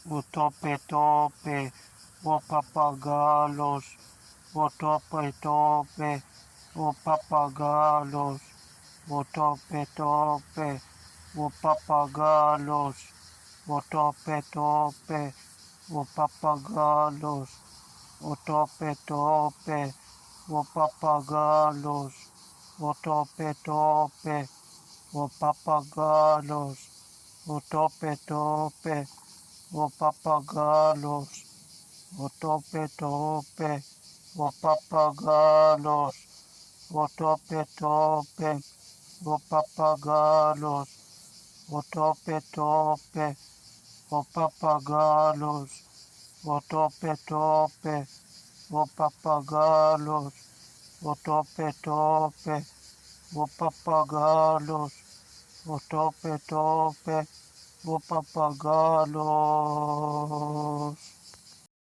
o tope tope, o papagalos, o tope tope, o papagalos, o tope tope, o papagalos, o tope tope, o papagalos, o tope tope, o papagalos, o tope tope, o papagalos, o tope tope, o papagalos, o tope tope, o papagalos, o tope tope, o papagalos, o tope tope, o papagalos, o tope tope, o papagalos, o tope tope, o papagalos, o tope tope, o papagalos.